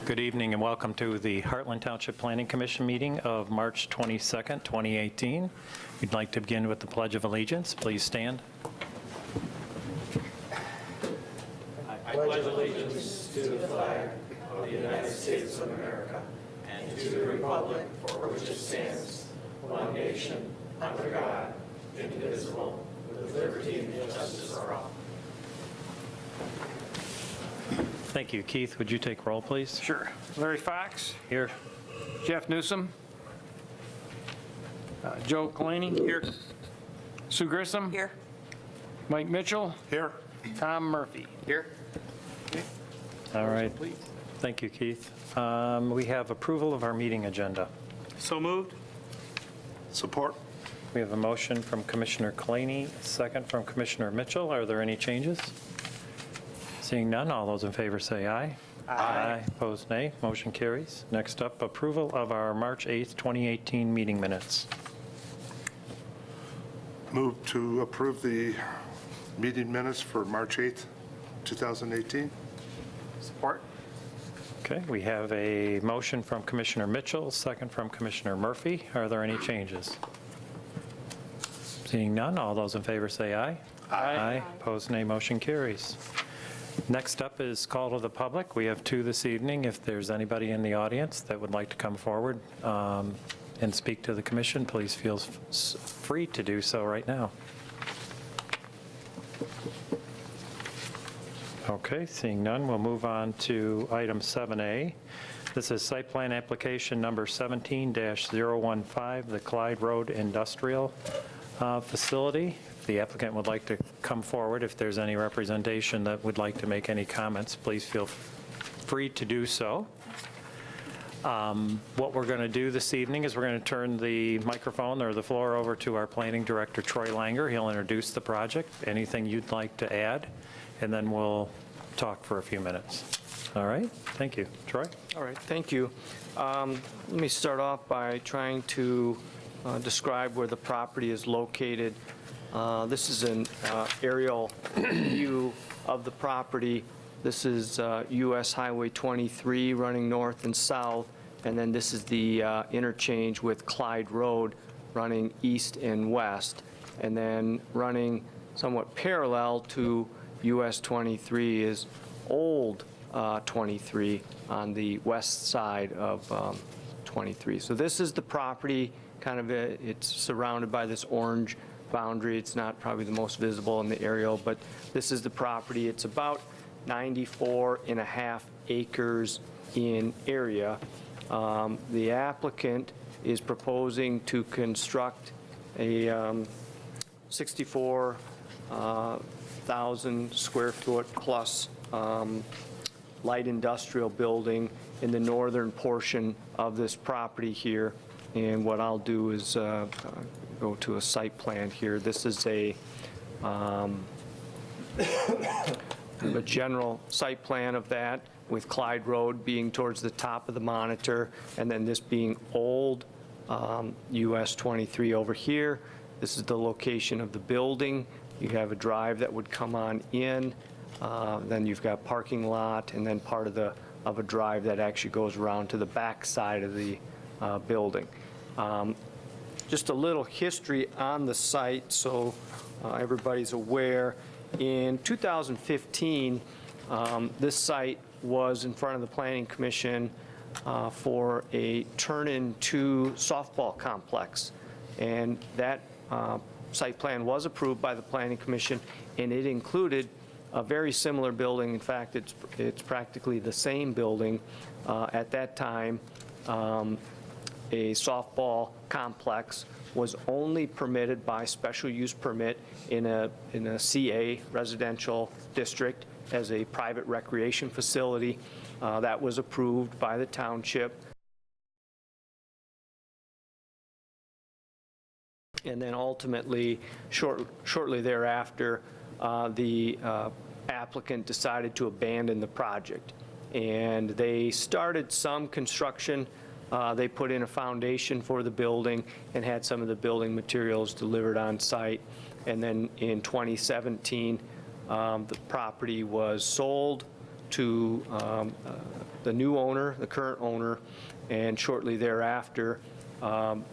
Good evening and welcome to the Hartland Township Planning Commission meeting of March 22nd, 2018. We'd like to begin with the Pledge of Allegiance. Please stand. I pledge allegiance to the flag of the United States of America and to the republic for which it stands, one nation, under God, indivisible, with liberty and justice for all. Thank you. Keith, would you take roll, please? Sure. Larry Fox. Here. Jeff Newsom. Joe Kalani. Here. Sue Grissom. Here. Mike Mitchell. Here. Tom Murphy. Here. All right. Thank you, Keith. We have approval of our meeting agenda. So moved. Support. We have a motion from Commissioner Kalani, a second from Commissioner Mitchell. Are there any changes? Seeing none, all those in favor say aye. Aye. Opposed, nay. Motion carries. Next up, approval of our March 8th, 2018 meeting minutes. Move to approve the meeting minutes for March 8th, 2018. Support. Okay, we have a motion from Commissioner Mitchell, second from Commissioner Murphy. Are there any changes? Seeing none, all those in favor say aye. Aye. Opposed, nay. Motion carries. Next up is call to the public. We have two this evening. If there's anybody in the audience that would like to come forward and speak to the commission, please feel free to do so right now. Okay, seeing none, we'll move on to item 7A. This is site plan application number 17-015, the Clyde Road Industrial Facility. The applicant would like to come forward. If there's any representation that would like to make any comments, please feel free to do so. What we're going to do this evening is we're going to turn the microphone or the floor over to our planning director, Troy Langer. He'll introduce the project, anything you'd like to add, and then we'll talk for a few minutes. All right, thank you. Troy? All right, thank you. Let me start off by trying to describe where the property is located. This is an aerial view of the property. This is US Highway 23 running north and south, and then this is the interchange with Clyde Road running east and west, and then running somewhat parallel to US 23 is Old 23 on the west side of 23. So this is the property, kind of it's surrounded by this orange boundary. It's not probably the most visible in the aerial, but this is the property. It's about 94.5 acres in area. The applicant is proposing to construct a 64,000 square foot plus light industrial building in the northern portion of this property here. And what I'll do is go to a site plan here. This is a general site plan of that, with Clyde Road being towards the top of the monitor, and then this being Old US 23 over here. This is the location of the building. You have a drive that would come on in, then you've got parking lot, and then part of a drive that actually goes around to the back side of the building. Just a little history on the site so everybody's aware. In 2015, this site was in front of the Planning Commission for a turn-in-two softball complex. And that site plan was approved by the Planning Commission, and it included a very similar building. In fact, it's practically the same building at that time. A softball complex was only permitted by special use permit in a CA residential district as a private recreation facility. That was approved by the township. And then ultimately, shortly thereafter, the applicant decided to abandon the project. And they started some construction. They put in a foundation for the building and had some of the building materials delivered on site. And then in 2017, the property was sold to the new owner, the current owner, and shortly thereafter,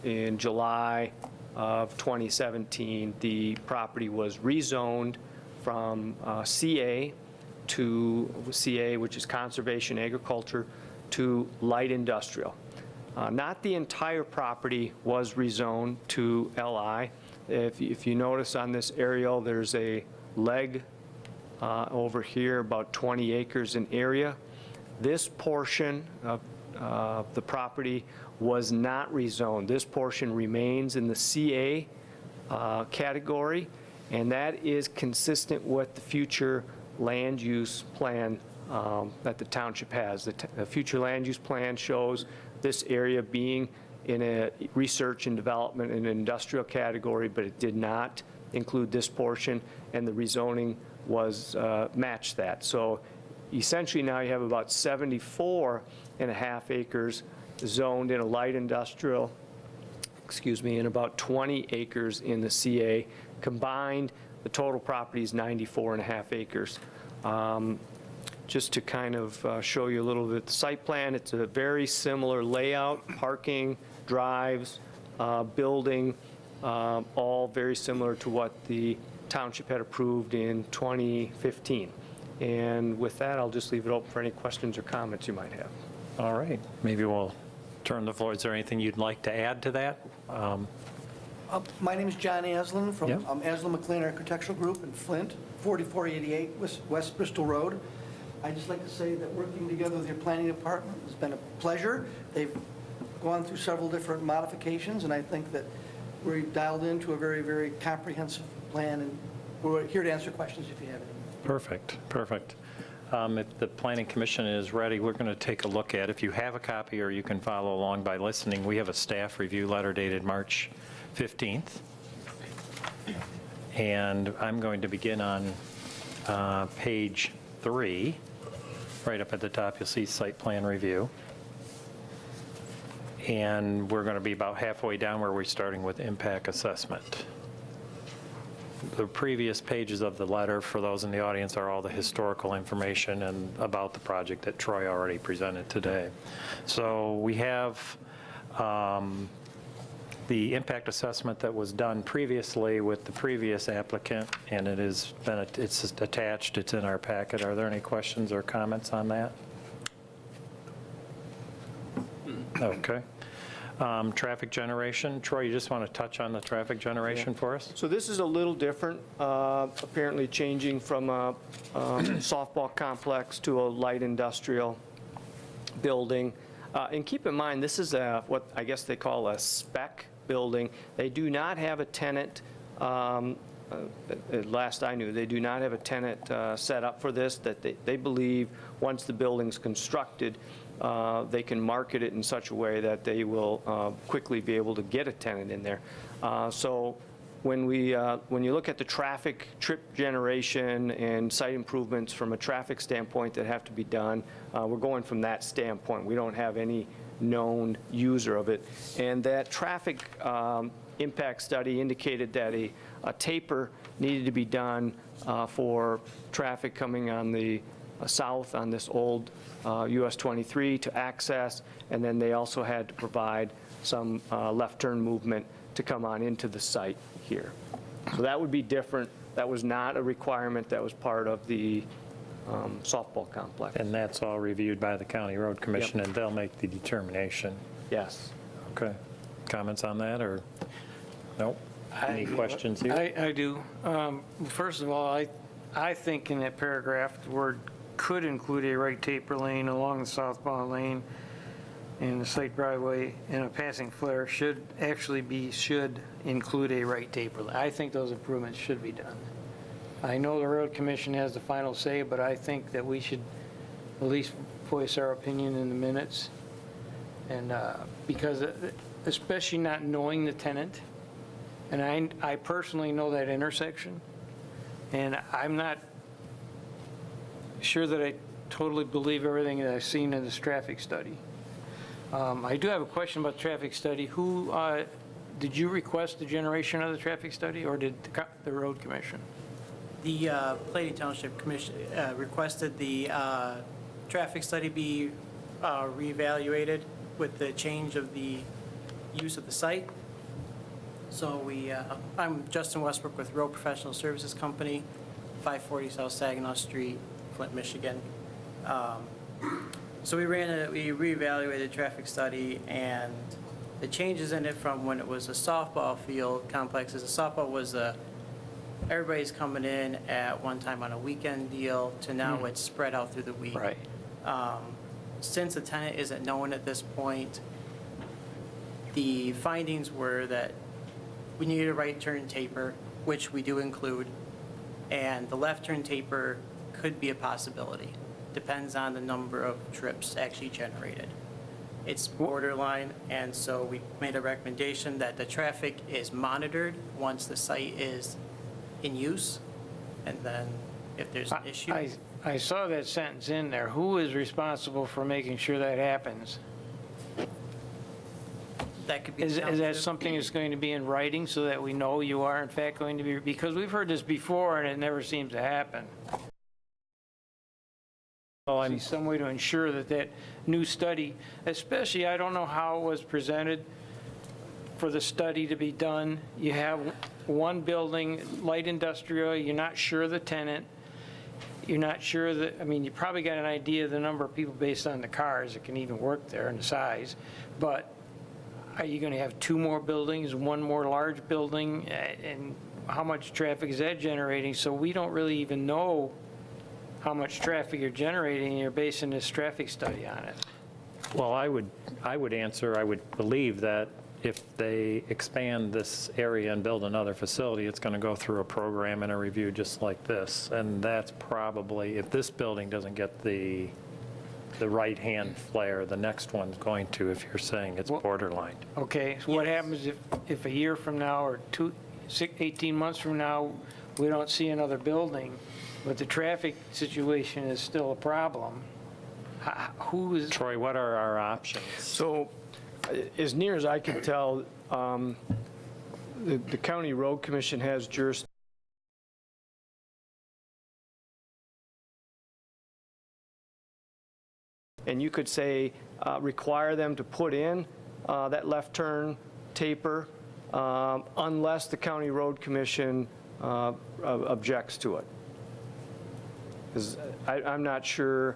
in July of 2017, the property was rezoned from CA to CA, which is Conservation Agriculture, to Light Industrial. Not the entire property was rezoned to LI. If you notice on this aerial, there's a leg over here, about 20 acres in area. This portion of the property was not rezoned. This portion remains in the CA category, and that is consistent with the future land use plan that the township has. The future land use plan shows this area being in a research and development and industrial category, but it did not include this portion, and the rezoning was matched that. So essentially now you have about 74.5 acres zoned in a light industrial, and about 20 acres in the CA. Combined, the total property is 94.5 acres. Just to kind of show you a little bit the site plan, it's a very similar layout, parking, drives, building, all very similar to what the township had approved in 2015. And with that, I'll just leave it open for any questions or comments you might have. All right, maybe we'll turn the floor. Is there anything you'd like to add to that? My name is John Aslan from Yeah. Aslan McLean Architectural Group in Flint, 4488 West Bristol Road. I'd just like to say that working together with your planning department has been a pleasure. They've gone through several different modifications, and I think that we're dialed into a very, very comprehensive plan, and we're here to answer questions if you have any. Perfect, perfect. If the Planning Commission is ready, we're going to take a look at, if you have a copy or you can follow along by listening, we have a staff review letter dated March 15th. And I'm going to begin on page 3. Right up at the top, you'll see site plan review. And we're going to be about halfway down where we're starting with impact assessment. The previous pages of the letter, for those in the audience, are all the historical information and about the project that Troy already presented today. So we have the impact assessment that was done previously with the previous applicant, and it's attached, it's in our packet. Are there any questions or comments on that? Okay. Traffic generation. Troy, you just want to touch on the traffic generation for us? So this is a little different, apparently changing from a softball complex to a light industrial building. And keep in mind, this is what I guess they call a spec building. They do not have a tenant, at last I knew, they do not have a tenant set up for this, that they believe once the building's constructed, they can market it in such a way that they will quickly be able to get a tenant in there. So when you look at the traffic trip generation and site improvements from a traffic standpoint that have to be done, we're going from that standpoint. We don't have any known user of it. And that traffic impact study indicated that a taper needed to be done for traffic coming on the south on this old US 23 to access, and then they also had to provide some left turn movement to come on into the site here. So that would be different. That was not a requirement that was part of the softball complex. And that's all reviewed by the County Road Commission, Yep. and they'll make the determination. Yes. Okay. Comments on that, or? Nope. Any questions here? I do. First of all, I think in that paragraph, the word could include a right taper lane along the southbound lane and the site driveway, and a passing flare should include a right taper lane. I think those improvements should be done. I know the road commission has the final say, but I think that we should at least voice our opinion in the minutes. And because especially not knowing the tenant, and I personally know that intersection, and I'm not sure that I totally believe everything that I've seen in this traffic study. I do have a question about the traffic study. Who, did you request the generation of the traffic study, or did the road commission? The Lady Township Commission requested the traffic study be reevaluated with the change of the use of the site. So I'm Justin Westbrook with Road Professional Services Company, 540 South Saginaw Street, Flint, Michigan. So we reevaluated traffic study, and the changes in it from when it was a softball field complex, as a softball was everybody's coming in at one time on a weekend deal, to now it's spread out through the week. Right. Since the tenant isn't known at this point, the findings were that we needed a right turn taper, which we do include, and the left turn taper could be a possibility. Depends on the number of trips actually generated. It's borderline, and so we made a recommendation that the traffic is monitored once the site is in use, and then if there's an issue. I saw that sentence in there. Who is responsible for making sure that happens? That could be. Is that something that's going to be in writing so that we know you are in fact going to be, because we've heard this before and it never seems to happen. Well, See some way to ensure that that new study, especially, I don't know how it was presented for the study to be done. You have one building, light industrial, you're not sure the tenant, you're not sure that, I mean, you probably got an idea of the number of people based on the cars that can even work there and the size, but are you going to have two more buildings, one more large building, and how much traffic is that generating? So we don't really even know how much traffic you're generating, and you're basing this traffic study on it. Well, I would answer, I would believe that if they expand this area and build another facility, it's going to go through a program and a review just like this. And that's probably, if this building doesn't get the right-hand flare, the next one's going to, if you're saying it's borderline. Okay, so what Yes. happens if a year from now or 18 months from now, we don't see another building, but the traffic situation is still a problem? Who is, Troy, what are our options? So, as near as I can tell, the County Road Commission has jurisdiction. And you could say, require them to put in that left turn taper unless the County Road Commission objects to it. 'Cause I'm not sure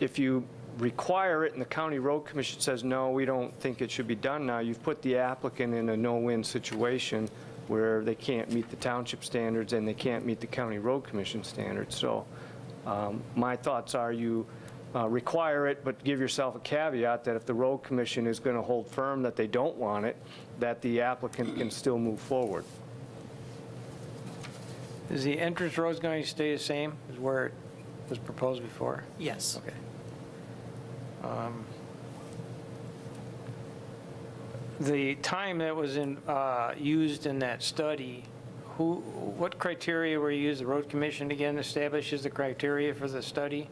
if you require it and the County Road Commission says, no, we don't think it should be done now, you've put the applicant in a no-win situation where they can't meet the township standards and they can't meet the County Road Commission standards. So my thoughts are you require it, but give yourself a caveat that if the Road Commission is going to hold firm that they don't want it, that the applicant can still move forward. is the entrance road going to stay the same as where it was proposed before? Yes. Okay. The time that was used in that study, what criteria were used? The Road Commission again establishes the criteria for the study?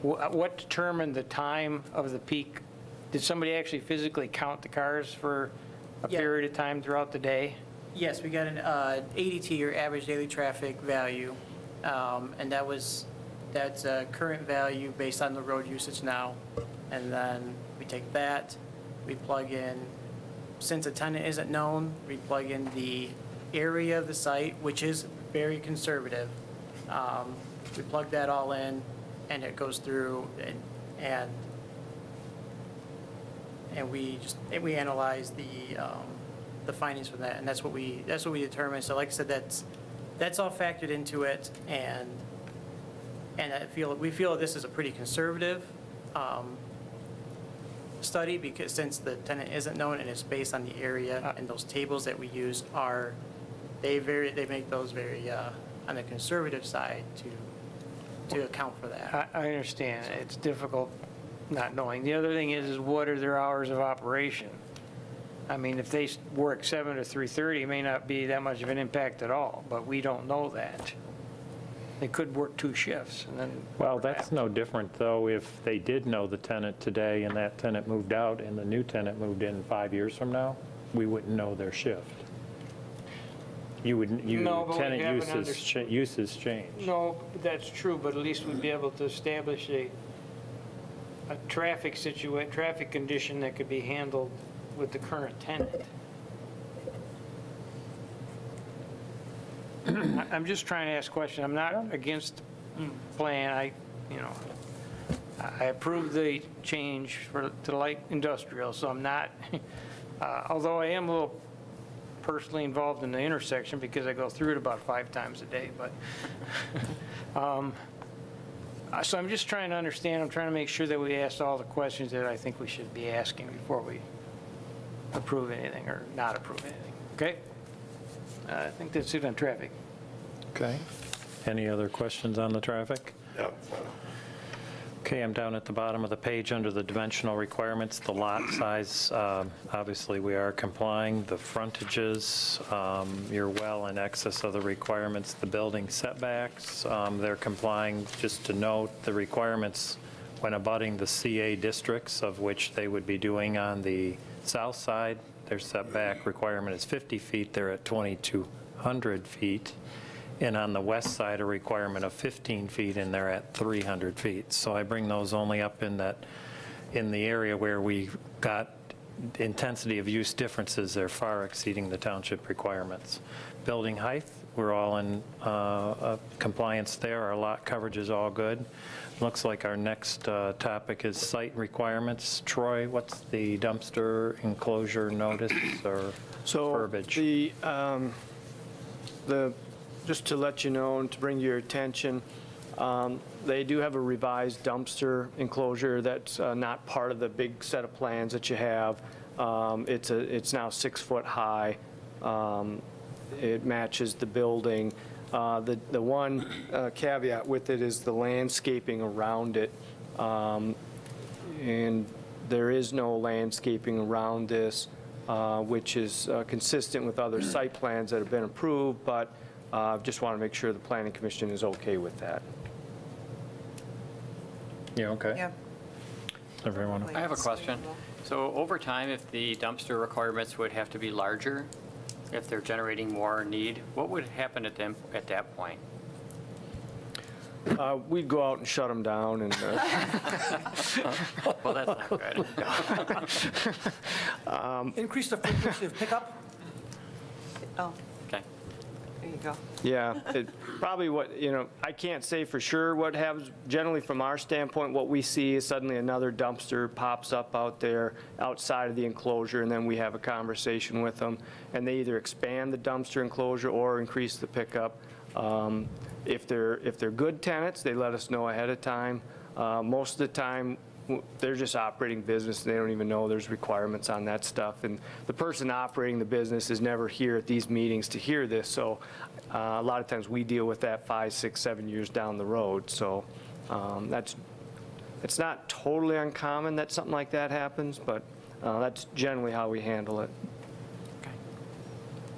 What determined the time of the peak? Did somebody actually physically count the cars for a Yeah. period of time throughout the day? Yes, we got an ADT, or average daily traffic value, and that's a current value based on the road usage now. And then we take that, we plug in, since a tenant isn't known, we plug in the area of the site, which is very conservative. We plug that all in, and it goes through, and we analyze the findings from that, and that's what we determined. So like I said, that's all factored into it, and we feel that this is a pretty conservative study, because since the tenant isn't known and it's based on the area, and those tables that we use they make those very on the conservative side to account for that. I understand. It's difficult not knowing. The other thing is what are their hours of operation? I mean, if they work 7 to 3:30, it may not be that much of an impact at all, but we don't know that. They could work 2 shifts and then. Well, that's no different, though, if they did know the tenant today and that tenant moved out and the new tenant moved in 5 years from now, we wouldn't know their shift. No, but we tenant haven't uses change. No, that's true, but at least we'd be able to establish a traffic condition that could be handled with the current tenant. I'm just trying to ask a question. I'm not against the plan. I approve the change to light industrial, so I'm not, although I am a little personally involved in the intersection because I go through it about 5 times a day, but, so I'm just trying to understand, I'm trying to make sure that we ask all the questions that I think we should be asking before we approve anything or not approve anything, okay? I think that's it on traffic. Okay. Any other questions on the traffic? Yeah. Okay, I'm down at the bottom of the page under the dimensional requirements, the lot size. Obviously, we are complying. The frontages, you're well in excess of the requirements. The building setbacks, they're complying. Just to note, the requirements when abutting the CA districts, of which they would be doing on the south side, their setback requirement is 50 feet. They're at 2,200 feet. And on the west side, a requirement of 15 feet, and they're at 300 feet. So I bring those only up in the area where we got intensity of use differences. They're far exceeding the township requirements. Building height, we're all in compliance there. Our lot coverage is all good. Looks like our next topic is site requirements. Troy, what's the dumpster enclosure notice or verbiage? Just to let you know and to bring to your attention, they do have a revised dumpster enclosure that's not part of the big set of plans that you have. It's now 6 foot high. It matches the building. The one caveat with it is the landscaping around it. And there is no landscaping around this, which is consistent with other site plans that have been approved, but just want to make sure the Planning Commission is okay with that. Yeah, okay. Yeah. Everyone? I have a question. So over time, if the dumpster requirements would have to be larger, if they're generating more need, what would happen at that point? We'd go out and shut them down and. Well, that's not good. Increase the frequency of pickup? Oh, Okay. there you go. Yeah, probably I can't say for sure what happens. Generally, from our standpoint, what we see is suddenly another dumpster pops up out there outside of the enclosure, and then we have a conversation with them, and they either expand the dumpster enclosure or increase the pickup. If they're good tenants, they let us know ahead of time. Most of the time, they're just operating business, and they don't even know there's requirements on that stuff. And the person operating the business is never here at these meetings to hear this, so a lot of times we deal with that 5, 6, 7 years down the road. So it's not totally uncommon that something like that happens, but that's generally how we handle it.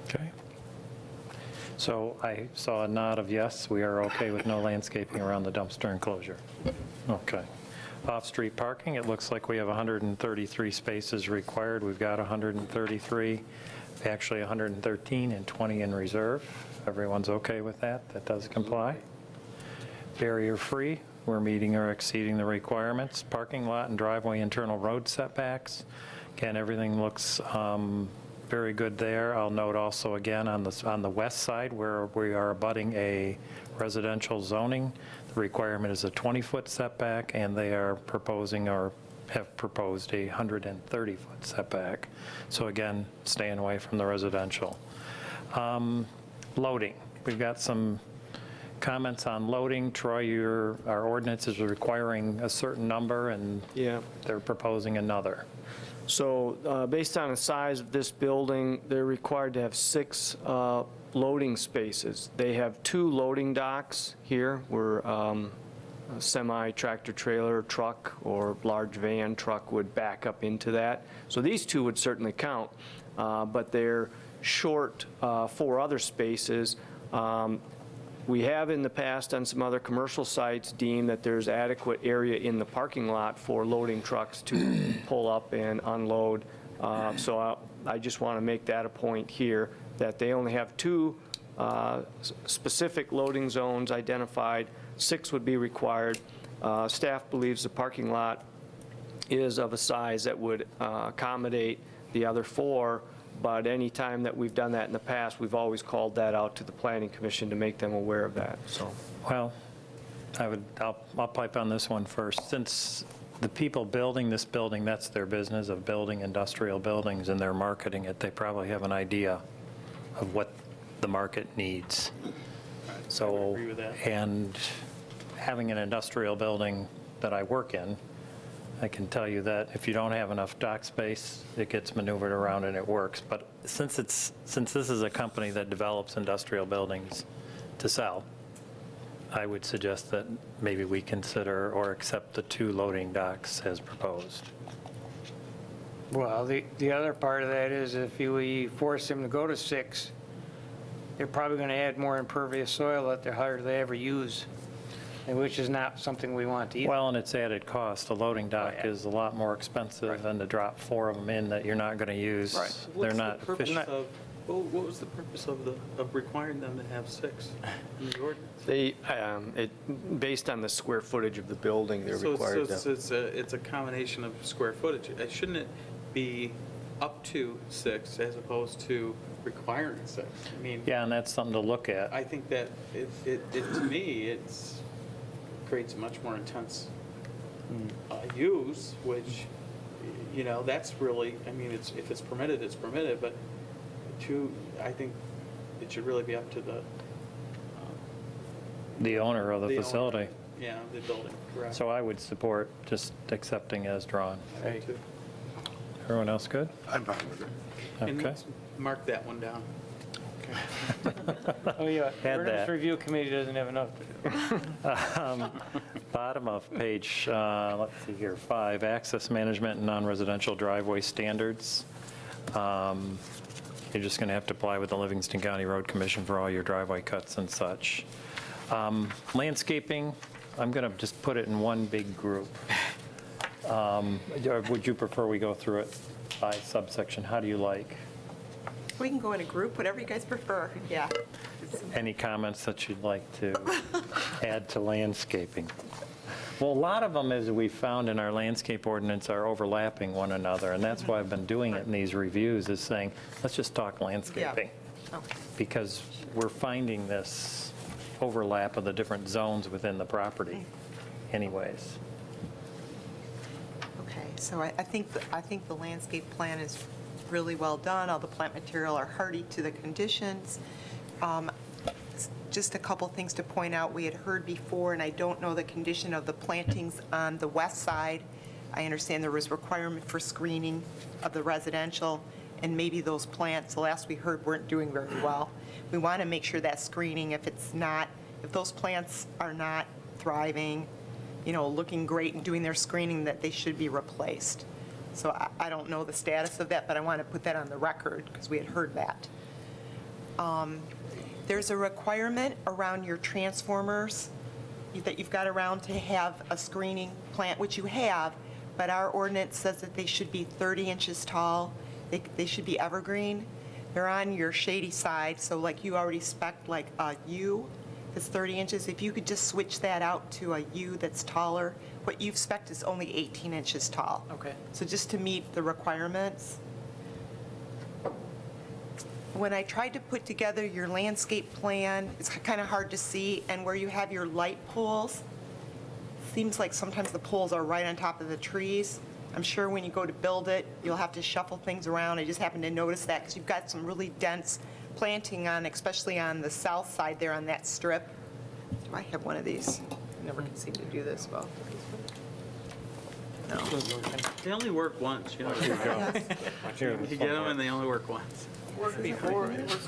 Okay. So I saw a nod of yes, we are okay with no landscaping around the dumpster enclosure. Okay. Off-street parking, it looks like we have 133 spaces required. We've got 133, actually 113 and 20 in reserve. Everyone's okay with that? That does comply. Barrier-free, we're meeting or exceeding the requirements. Parking lot and driveway internal road setbacks. Again, everything looks very good there. I'll note also again on the west side where we are abutting a residential zoning, the requirement is a 20-foot setback, and they are proposing or have proposed a 130-foot setback. So again, staying away from the residential. Loading, we've got some comments on loading. Troy, our ordinance is requiring a certain number, and Yeah. they're proposing another. So based on the size of this building, they're required to have 6 loading spaces. They have 2 loading docks here where a semi-tractor trailer truck or large van truck would back up into that. So these 2 would certainly count, but they're short 4 other spaces. We have in the past on some other commercial sites deemed that there's adequate area in the parking lot for loading trucks to pull up and unload. So I just want to make that a point here, that they only have 2 specific loading zones identified. 6 would be required. Staff believes the parking lot is of a size that would accommodate the other 4, but any time that we've done that in the past, we've always called that out to the Planning Commission to make them aware of that, so. Well, I'll pipe on this one first. Since the people building this building, that's their business of building industrial buildings, and they're marketing it, they probably have an idea of what the market needs. So, agree with that. and having an industrial building that I work in, I can tell you that if you don't have enough dock space, it gets maneuvered around and it works. But since this is a company that develops industrial buildings to sell, I would suggest that maybe we consider or accept the 2 loading docks as proposed. Well, the other part of that is if we force them to go to 6, they're probably going to add more impervious soil that they're hardly ever use, and which is not something we want either. Well, and it's added cost. A loading dock yeah. is a lot more expensive than to drop 4 of them in that you're not going to use. Right. They're not What's the purpose efficient. what was the purpose of requiring them to have 6 in the ordinance? They, based on the square footage of the building, they're So required to. it's a combination of square footage. Shouldn't it be up to 6 as opposed to requiring 6? I mean, Yeah, and that's something to look at. I think that to me, creates a much more intense use, which, that's really, I mean, if it's permitted, it's permitted, but I think it should really be up to The owner of the owner. facility. Yeah, the building, correct. So I would support just accepting as drawn. I do too. Everyone else good? I'm fine with it. And Okay. let's mark that one down. Oh, yeah, Had ordinance that. review committee doesn't have enough to do. Bottom of page, let's see here, 5, access management and non-residential driveway standards. You're just going to have to apply with the Livingston County Road Commission for all your driveway cuts and such. Landscaping, I'm going to just put it in one big group. Would you prefer we go through it by subsection? How do you like? We can go in a group, whatever you guys prefer, yeah. Any comments that you'd like to add to landscaping? Well, a lot of them, as we found in our landscape ordinance, are overlapping one another, and that's why I've been doing it in these reviews, is saying, let's just talk landscaping. Okay. Because we're finding this overlap of the different zones within the property anyways. Okay, so I think the landscape plan is really well done. All the plant material are hardy to the conditions. Just a couple things to point out. We had heard before, and I don't know the condition of the plantings on the west side. I understand there was requirement for screening of the residential, and maybe those plants, the last we heard, weren't doing very well. We want to make sure that screening, if those plants are not thriving, looking great and doing their screening, that they should be replaced. So I don't know the status of that, but I want to put that on the record because we had heard that. There's a requirement around your transformers that you've got around to have a screening plant, which you have, but our ordinance says that they should be 30 inches tall. They should be evergreen. They're on your shady side, so like you already spec'd like a U that's 30 inches. If you could just switch that out to a U that's taller, what you've spec'd is only 18 inches tall. Okay. So just to meet the requirements. When I tried to put together your landscape plan, it's kind of hard to see, and where you have your light poles, seems like sometimes the poles are right on top of the trees. I'm sure when you go to build it, you'll have to shuffle things around. I just happened to notice that because you've got some really dense planting on, especially on the south side there on that strip. Do I have one of these? I never can seem to do this well. No. They only work once, You get them and they only work once.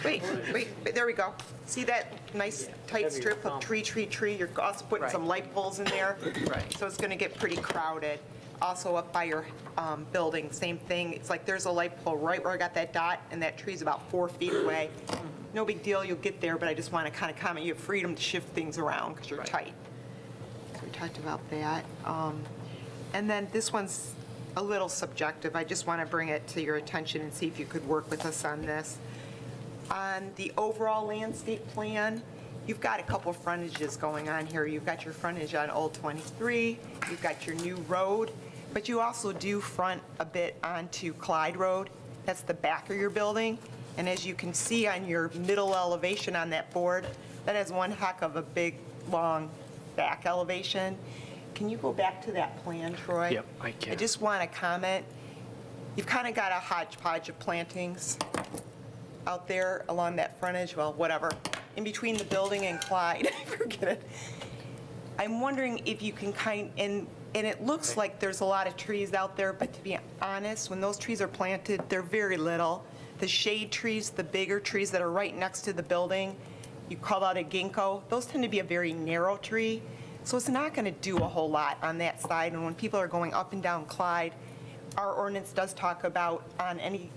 Wait, there we go. See that nice tight strip of tree? You're also putting Right. some light poles in there. Right. So it's going to get pretty crowded. Also up by your building, same thing. It's like there's a light pole right where I got that dot, and that tree's about 4 feet away. No big deal, you'll get there, but I just want to kind of comment, you have freedom to shift things around because you're Right. tight. So we talked about that. And then this one's a little subjective. I just want to bring it to your attention and see if you could work with us on this. On the overall landscape plan, you've got a couple frontages going on here. You've got your frontage on Old 23, you've got your new road. but you also do front a bit onto Clyde Road. That's the back of your building. And as you can see on your middle elevation on that board, that has one heck of a big, long back elevation. Can you go back to that plan, Troy? Yep, I can. I just want to comment. You've kind of got a hodgepodge of plantings out there along that frontage, well, whatever, in between the building and Clyde. Forget it. I'm wondering if you can and it looks like there's a lot of trees out there, but to be honest, when those trees are planted, they're very little. The shade trees, the bigger trees that are right next to the building, you call out a ginkgo, those tend to be a very narrow tree. So it's not going to do a whole lot on that side. And when people are going up and down Clyde, our ordinance does talk about on any,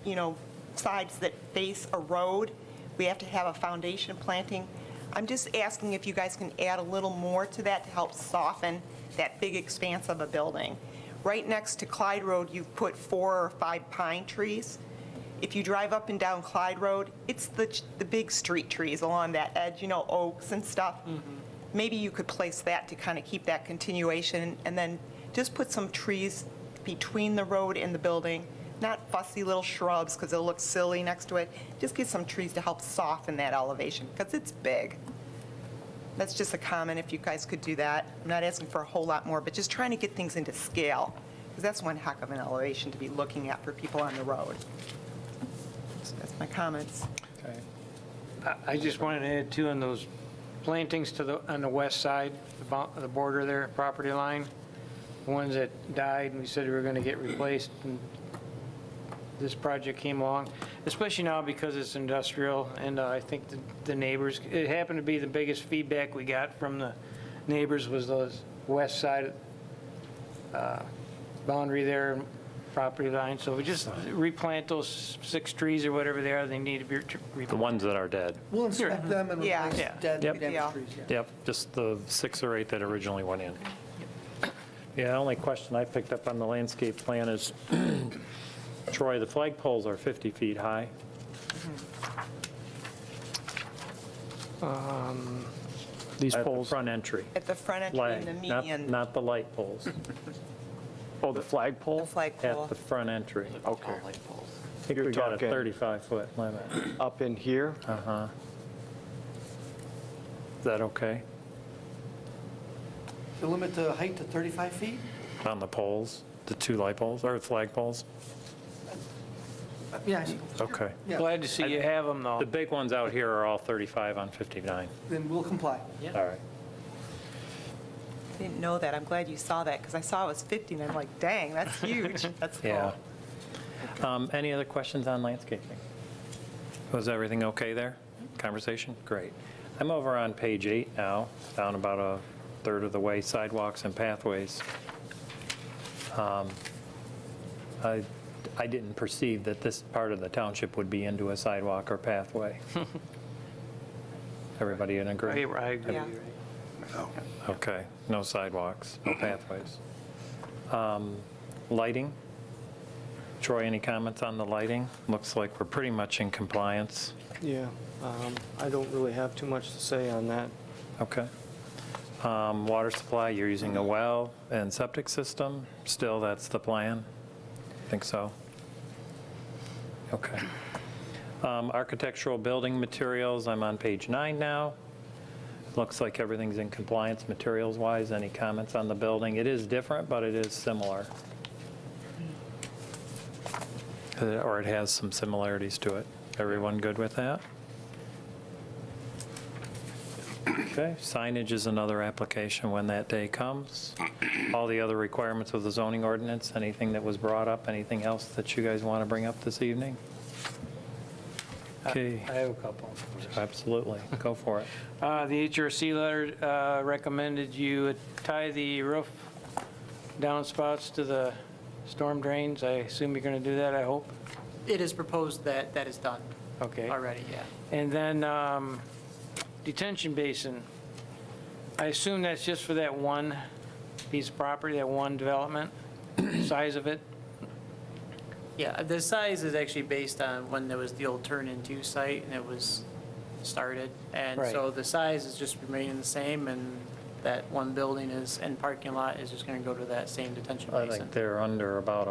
sides that face a road, we have to have a foundation planting. I'm just asking if you guys can add a little more to that to help soften that big expanse of a building. Right next to Clyde Road, you've put 4 or 5 pine trees. If you drive up and down Clyde Road, it's the big street trees along that edge, oaks and stuff. Maybe you could place that to kind of keep that continuation, and then just put some trees between the road and the building, not fussy little shrubs because it'll look silly next to it. Just get some trees to help soften that elevation because it's big. That's just a comment if you guys could do that. I'm not asking for a whole lot more, but just trying to get things into scale because that's one heck of an elevation to be looking at for people on the road. So that's my comments. Okay. I just wanted to add too, on those plantings on the west side, the border there, property line, the ones that died, and we said we were going to get replaced, and this project came along, especially now because it's industrial, and I think the neighbors, it happened to be the biggest feedback we got from the neighbors was those west side boundary there, property line, so we just replant those 6 trees or whatever they are, they need to be The replanted. ones that are dead. We'll inspect them and Yeah. replace Yeah. dead Yep. damaged Yeah. trees, yeah. Yep, just the 6 or 8 that originally went in. Yeah, the only question I picked up on the landscape plan is, Troy, the flagpoles are 50 feet high. These At the poles, front entry. At the front entry Flag, and the not- median, Not the light poles, oh, the the flagpole? flagpole. at the front entry. Okay. I think You're we got a talking- 35-foot limit. Up in here? Uh-huh. Is that okay The limit to height to 35 feet? on the poles, the 2 light poles, or flag poles? Yeah, I see. Okay. Yeah. Glad to see you have them, though. The big ones out here are all 35 on 59. Then we'll comply. All right. I didn't know that. I'm glad you saw that because I saw it was 50 and I'm like, dang, that's huge. That's cool. Yeah. Any other questions on landscaping? Was everything okay there? Conversation? Great. I'm over on page 8 now, down about a third of the way, sidewalks and pathways. I didn't perceive that this part of the township would be into a sidewalk or pathway. Everybody in I agreement? agree. Yeah. Okay, no sidewalks, no pathways. Lighting? Troy, any comments on the lighting? Looks like we're pretty much in compliance. Yeah, I don't really have too much to say on that. Okay. Water supply, you're using a well and septic system? Still, that's the plan? Think so? Okay. Architectural building materials, I'm on page 9 now. Looks like everything's in compliance materials-wise. Any comments on the building? It is different, but it is similar. Or it has some similarities to it. Everyone good with that? Okay, signage is another application when that day comes. All the other requirements of the zoning ordinance, anything that was brought up, anything else that you guys want to bring up this evening? Okay, I have a couple. absolutely, go for it. The HRC letter recommended you tie the roof downspouts to the storm drains. I assume you're going to do that, I hope? It is proposed that that is done Okay. already, yeah. And then detention basin, I assume that's just for that one piece of property, that one development, size of it? Yeah, the size is actually based on when there was the old turn-into site and it was started. And Right. so the size is just remaining the same, and that one building is, and parking lot is just going to go to that same detention I basin. think they're under about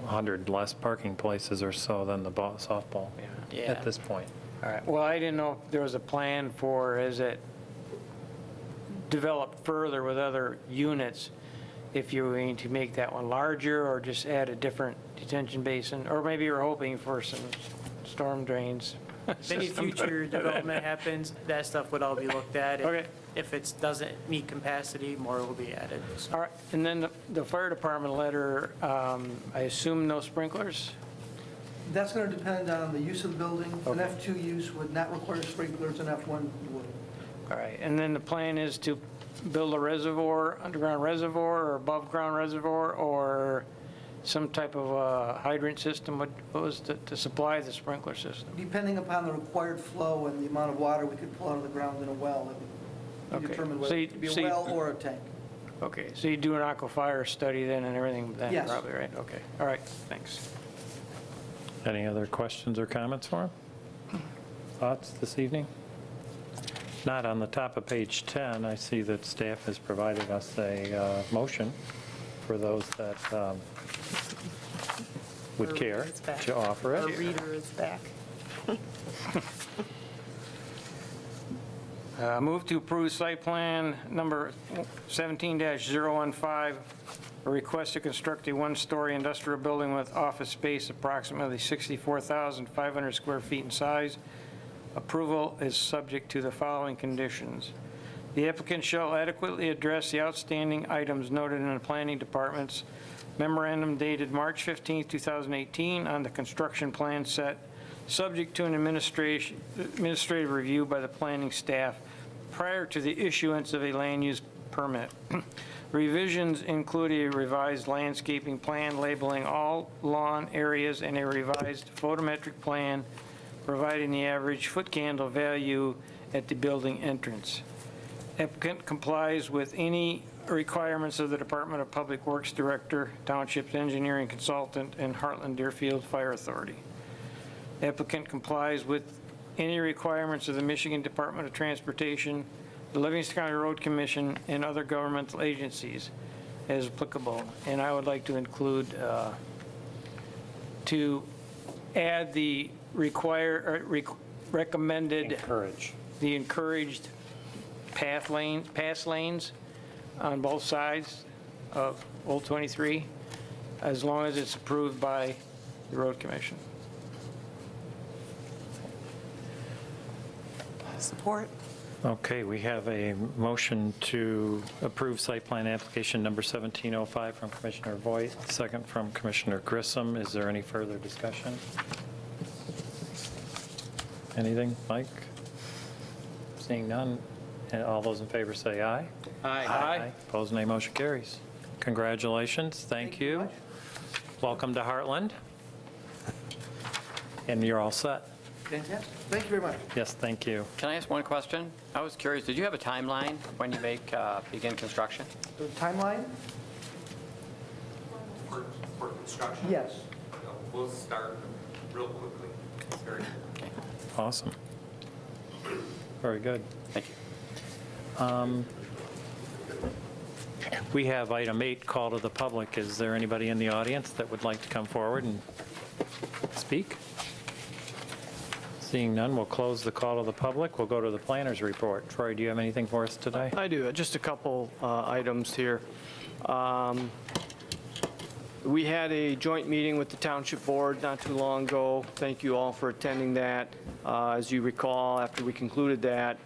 100 less parking places or so than the softball Yeah. at this point. All right, well, I didn't know if there was a plan for, as it developed further with other units, if you were going to make that one larger or just add a different detention basin, or maybe you're hoping for some storm drains. If any future development happens, that stuff would all be looked at. Okay. If it doesn't meet capacity, more will be added. All right, and then the fire department letter, I assume no sprinklers? That's going to depend on the use of the building. An Okay. F2 use would not require sprinklers, an F1 would. All right, and then the plan is to build a reservoir, underground reservoir, or above-ground reservoir, or some type of a hydrant system, what was to supply the sprinkler system? Depending upon the required flow and the amount of water we could pull out of the ground in a well, it would be Okay. determined So whether you- it would be so a you- well or a tank. Okay, so you do an aquifer study then and everything then, Yes. probably, right? Okay, all right, thanks. Any other questions or comments for him? Thoughts this evening? Not on the top of page 10, I see that staff has provided us a motion for those that would Our care reader is back. to offer Our it. reader is back. Move to approve site plan number 17-015, a request to construct a one-story industrial building with office space approximately 64,500 square feet in size. Approval is subject to the following conditions. The applicant shall adequately address the outstanding items noted in the planning department's memorandum dated March 15, 2018 on the construction plan set, subject to an administrative review by the planning staff prior to the issuance of a land use permit. Revisions include a revised landscaping plan labeling all lawn areas and a revised photometric plan providing the average foot candle value at the building entrance. Applicant complies with any requirements of the Department of Public Works Director, Township's engineering consultant, and Hartland Deerfield Fire Authority. Applicant complies with any requirements of the Michigan Department of Transportation, the Livingston County Road Commission, and other governmental agencies as applicable. And I would like to include, to add the recommended, Encourage. the encouraged pass lanes on both sides of Old 23, as long as it's approved by the Road Commission. Support. Okay, we have a motion to approve site plan application number 1705 from Commissioner Voigt, second from Commissioner Grissom. Is there any further discussion? Anything, Mike? Seeing none, and all those in favor say aye. Aye. Opposed, nay. Motion carries. Congratulations, thank you. much. Welcome to Hartland. And you're all set. Fantastic. Thank you very much. Yes, thank you. Can I ask one question? I was curious, did you have a timeline when you begin construction? The timeline? For construction? Yes. We'll start real quickly. Very Awesome. Very good. Thank you. We have item 8, call to the public. Is there anybody in the audience that would like to come forward and speak? Seeing none, we'll close the call to the public. We'll go to the planner's report. Troy, do you have anything for us today? I do, just a couple items here. We had a joint meeting with the Township Board not too long ago. Thank you all for attending that. As you recall, after we concluded that,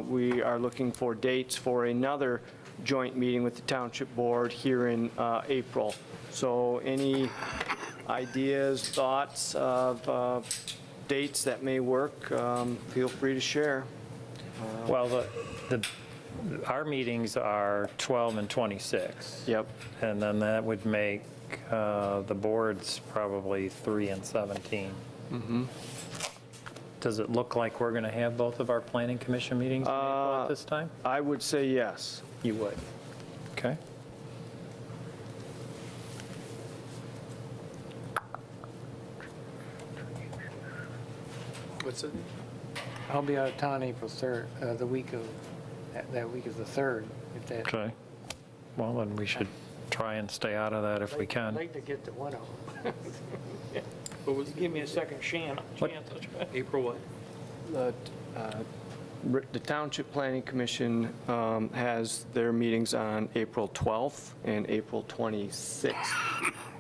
we are looking for dates for another joint meeting with the Township Board here in April. So any ideas, thoughts of dates that may work, feel free to share. Well, our meetings are 12 and 26. Yep. And then that would make the boards probably 3 and 17. Does it look like we're going to have both of our planning commission meetings in April at this time? I would say yes. You would. Okay. What's it? I'll be out of town April 3rd, the week of, that week of the 3rd. if that. Okay. Well, then we should try and stay out of that if we I'd can. like to get to one of them. Give me a second chance. April what? The Township Planning Commission has their meetings on April 12th and April 26th,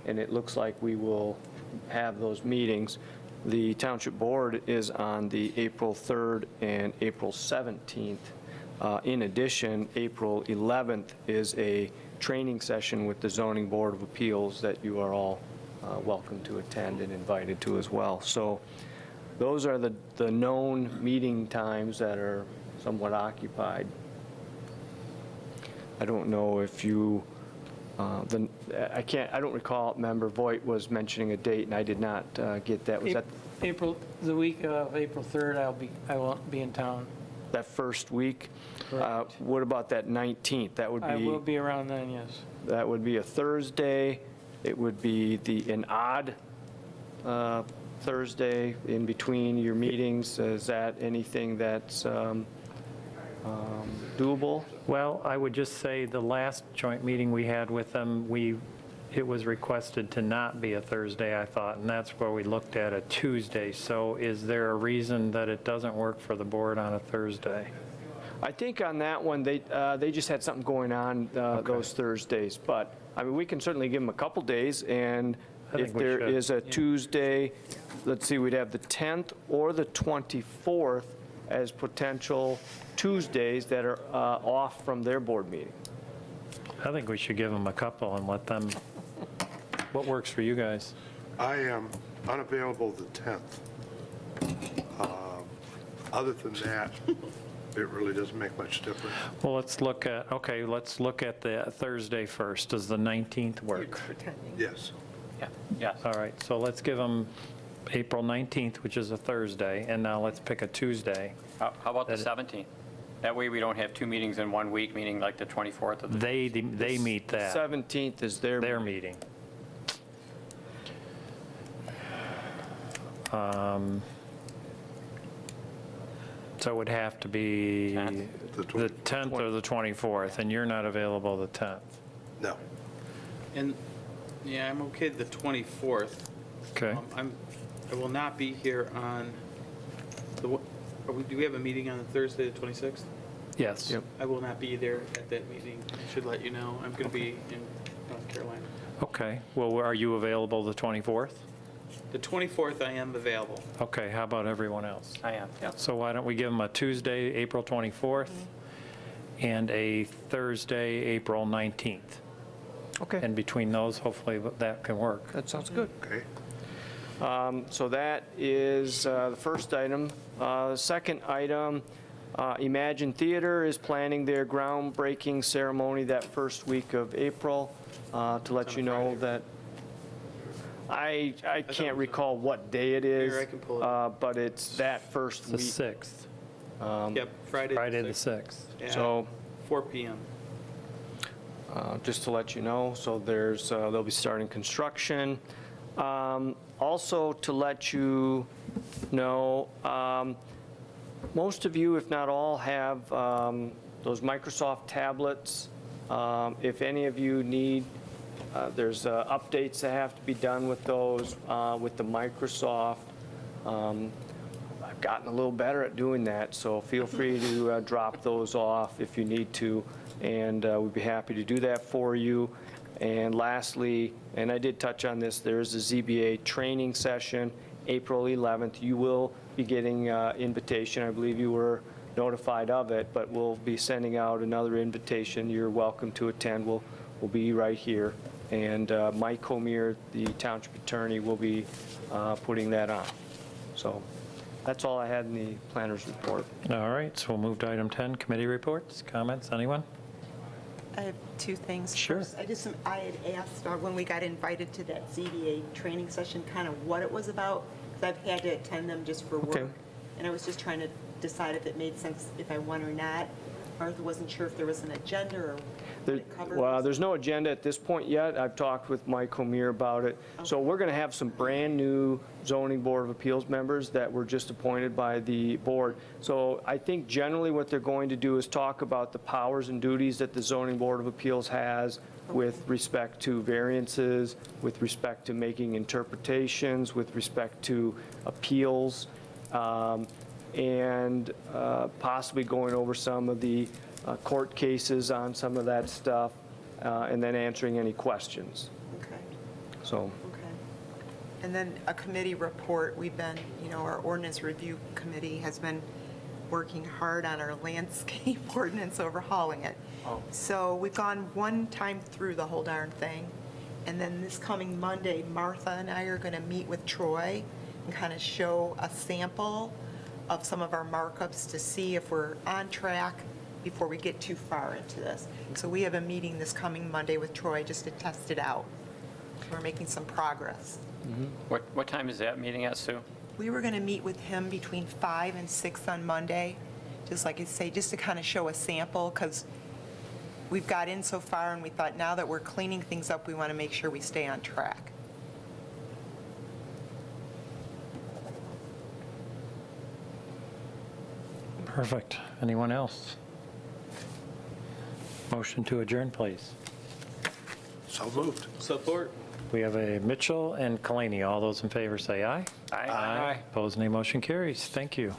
and it looks like we will have those meetings. The Township Board is on the April 3rd and April 17th. In addition, April 11th is a training session with the Zoning Board of Appeals that you are all welcome to attend and invited to as well. So those are the known meeting times that are somewhat occupied. I don't know if you, I don't recall, Member Voigt was mentioning a date, and I did not get that. Was that The week of April 3rd, I won't be in town. that first week? Correct. What about that 19th? That would I will be, be around then, yes. that would be a Thursday. It would be an odd Thursday in between your meetings. Is that anything that's doable? Well, I would just say the last joint meeting we had with them, it was requested to not be a Thursday, I thought, and that's where we looked at a Tuesday. So is there a reason that it doesn't work for the board on a Thursday? I think on that one, they just had something going on those Thursdays. But, I mean, we can certainly give them a couple days, and I think if we there should. is a Tuesday, let's see, we'd have the 10th or the 24th as potential Tuesdays that are off from their board meeting. I think we should give them a couple and let them, what works for you guys? I am unavailable the 10th. Other than that, it really doesn't make much difference. Well, let's look at the Thursday first. Does the 19th work? Yes. Yeah, yes. All right, so let's give them April 19th, which is a Thursday, and now let's pick a Tuesday. How about the 17th? That way we don't have two meetings in 1 week, meaning like the 24th of the. They meet that, 17th is their meeting. So it would have to be 10th? the 10th or the 24th, and you're not available the 10th. No. And, yeah, I'm okay the 24th. Okay, I will not be here on, do we have a meeting on the Thursday, the 26th? yes. Yep. I will not be there at that meeting. I should let you know. I'm going to be in North Carolina. Okay, well, are you available the 24th? The 24th, I am available. Okay, how about everyone else? I am, yeah. So why don't we give them a Tuesday, April 24th, and a Thursday, April 19th? Okay, And between those, hopefully that can work. that sounds good. Okay. So that is the first item. The second item, Imagine Theater is planning their groundbreaking ceremony that first week of April. To let you know that, I can't recall what day it is. Here, I can pull it up. But it's that first It's the week. 6th, Yep, Friday. Friday the 6th. Yeah, So 4 PM. just to let you know, so they'll be starting construction. Also, to let you know, most of you, if not all, have those Microsoft tablets. If any of you need, there's updates that have to be done with those, with the Microsoft. I've gotten a little better at doing that, so feel free to drop those off if you need to, and we'd be happy to do that for you. And lastly, and I did touch on this, there is a ZBA training session, April 11th. You will be getting invitation. I believe you were notified of it, but we'll be sending out another invitation. You're welcome to attend. We'll be right here. And Mike Comier, the township attorney, will be putting that on. So that's all I had in the planner's report. All right, so we'll move to item 10, committee reports, comments, anyone? I have two things. Sure. First, I had asked when we got invited to that ZBA training session, kind of what it was about, because I've had to attend them just for work. Okay. And I was just trying to decide if it made sense if I went or not. Martha wasn't sure if there was an agenda or what it covered. Well, there's no agenda at this point yet. I've talked with Mike Homir about it. So we're going to have some brand-new zoning board of appeals members that were just appointed by the board. So I think generally what they're going to do is talk about the powers and duties that the zoning board of appeals has with respect to variances, with respect to making interpretations, with respect to appeals, and possibly going over some of the court cases on some of that stuff, and then answering any questions. Okay. So, Okay. And then a committee report, we've been, our ordinance review committee has been working hard on our landscape ordinance, overhauling it. So we've gone one time through the whole darn thing, and then this coming Monday, Martha and I are going to meet with Troy and kind of show a sample of some of our markups to see if we're on track before we get too far into this. So we have a meeting this coming Monday with Troy just to test it out. We're making some progress. What time is that meeting at, Sue? We were going to meet with him between 5 and 6 on Monday, just like I say, just to kind of show a sample, because we've got in so far, and we thought now that we're cleaning things up, we want to make sure we stay on track. Perfect. Anyone else? Motion to adjourn, please. So moved. Support. We have a Mitchell and Kalani. All those in favor say aye. Aye. Opposed, nay. Motion carries. Thank you.